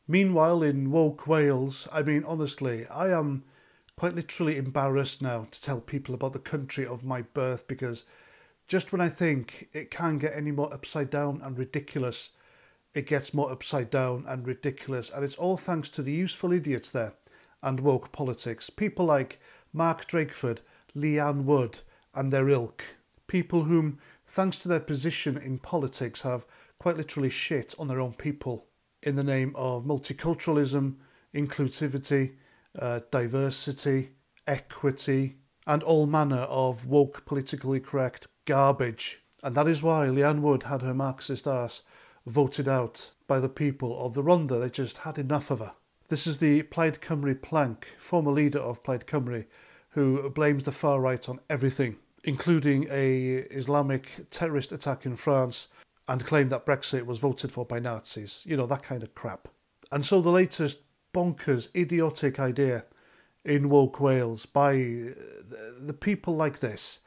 Meanwhile, in woke Wales, I mean, honestly, I am quite literally embarrassed now to tell people about the country of my birth because just when I think it can't get any more upside down and ridiculous, it gets more upside down and ridiculous. And it's all thanks to the useful idiots there and woke politics. People like Mark Drakeford, Leanne Wood, and their ilk. People whom, thanks to their position in politics, have quite literally shit on their own people in the name of multiculturalism, inclusivity, diversity, equity, and all manner of woke, politically correct garbage. And that is why Leanne Wood had her Marxist arse voted out by the people of the Rhondda. They just had enough of her. This is the Plaid Cymru Plank, former leader of Plaid Cymru, who blames the far right on everything, including a Islamic terrorist attack in France, and claimed that Brexit was voted for by Nazis. You know, that kind of crap. And so the latest bonkers, idiotic idea in woke Wales by the people like this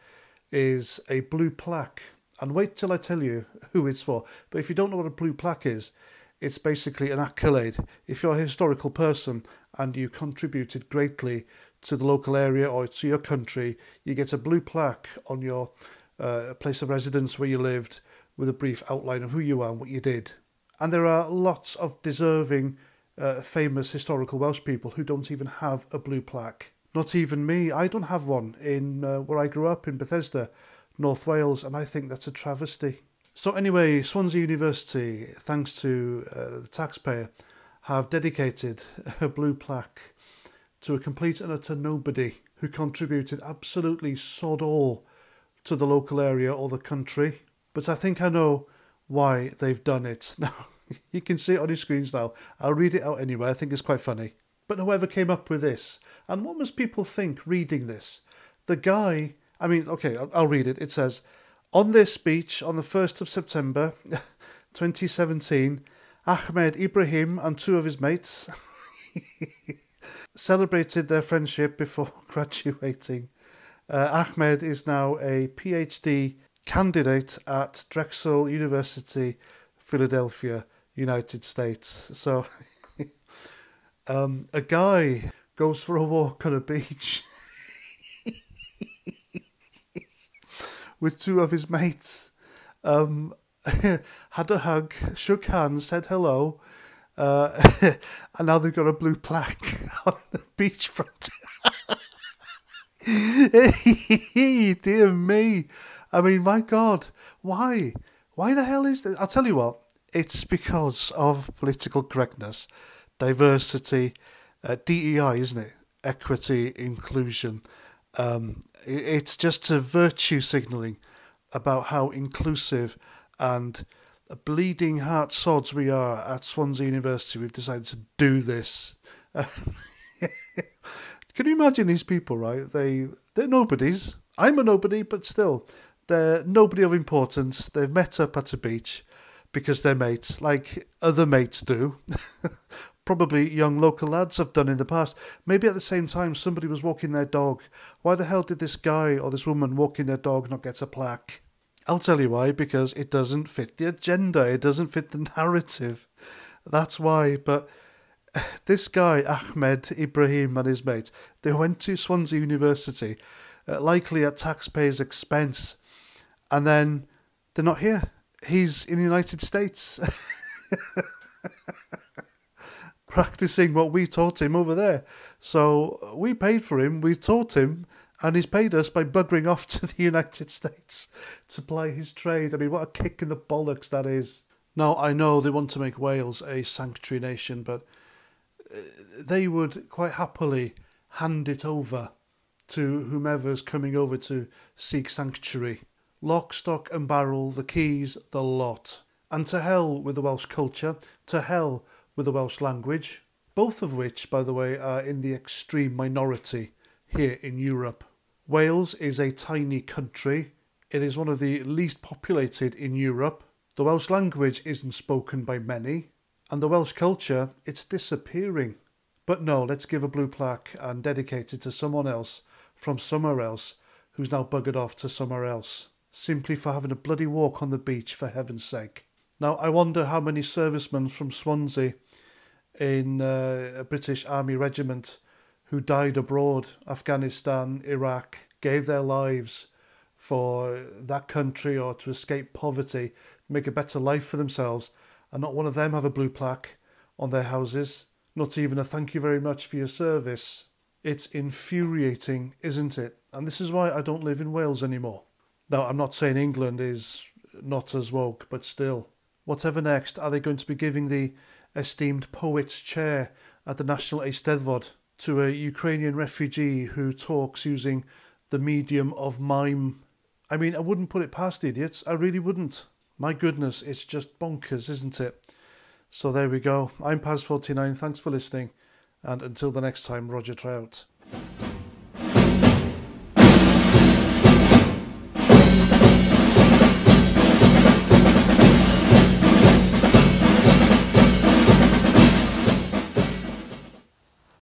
is a blue plaque. And wait till I tell you who it's for. But if you don't know what a blue plaque is, it's basically an accolade. If you're a historical person and you contributed greatly to the local area or to your country, you get a blue plaque on your place of residence where you lived with a brief outline of who you are and what you did. And there are lots of deserving, famous historical Welsh people who don't even have a blue plaque. Not even me. I don't have one in where I grew up in Bethesda, North Wales, and I think that's a travesty. So anyway, Swansea University, thanks to the taxpayer, have dedicated a blue plaque to a complete and utter nobody who contributed absolutely sod all to the local area or the country. But I think I know why they've done it. Now, you can see it on your screens now. I'll read it out anyway. I think it's quite funny. But whoever came up with this, and what must people think reading this? The guy, I mean, okay, I'll read it. It says, on this beach on the 1st of September 2017, Ahmed Ibrahim and two of his mates celebrated their friendship before graduating. Ahmed is now a PhD candidate at Drexel University, Philadelphia, United States. So a guy goes for a walk on a beach with two of his mates, had a hug, shook hands, said hello, and now they've got a blue plaque on the beachfront. Dear me. I mean, my God, why? Why the hell is this? I'll tell you what, it's because of political correctness, diversity, DEI, isn't it? Equity, inclusion. It's just a virtue signalling about how inclusive and bleeding heart sods we are at Swansea University. We've decided to do this. Can you imagine these people, right? They're nobodies. I'm a nobody, but still, they're nobody of importance. They've met up at a beach because they're mates, like other mates do. Probably young local lads have done in the past. Maybe at the same time somebody was walking their dog. Why the hell did this guy or this woman walking their dog not get a plaque? I'll tell you why, because it doesn't fit the agenda. It doesn't fit the narrative. That's why. But this guy, Ahmed Ibrahim and his mates, they went to Swansea University, likely at taxpayers' expense, and then they're not here. He's in the United States. Practicing what we taught him over there. So we paid for him, we taught him, and he's paid us by buggering off to the United States to ply his trade. I mean, what a kick in the bollocks that is. Now, I know they want to make Wales a sanctuary nation, but they would quite happily hand it over to whomever's coming over to seek sanctuary. Lock, stock and barrel, the keys, the lot. And to hell with the Welsh culture, to hell with the Welsh language, both of which, by the way, are in the extreme minority here in Europe. Wales is a tiny country. It is one of the least populated in Europe. The Welsh language isn't spoken by many. And the Welsh culture, it's disappearing. But no, let's give a blue plaque and dedicate it to someone else from somewhere else who's now buggered off to somewhere else, simply for having a bloody walk on the beach, for heaven's sake. Now, I wonder how many servicemen from Swansea in a British Army regiment who died abroad, Afghanistan, Iraq, gave their lives for that country or to escape poverty, make a better life for themselves, and not one of them have a blue plaque on their houses, not even a thank you very much for your service. It's infuriating, isn't it? And this is why I don't live in Wales anymore. Now, I'm not saying England is not as woke, but still. Whatever next, are they going to be giving the esteemed poet's chair at the National Eisteddfod to a Ukrainian refugee who talks using the medium of mime? I mean, I wouldn't put it past idiots. I really wouldn't. My goodness, it's just bonkers, isn't it? So there we go. I'm Paz49. Thanks for listening. And until the next time, Roger Trout.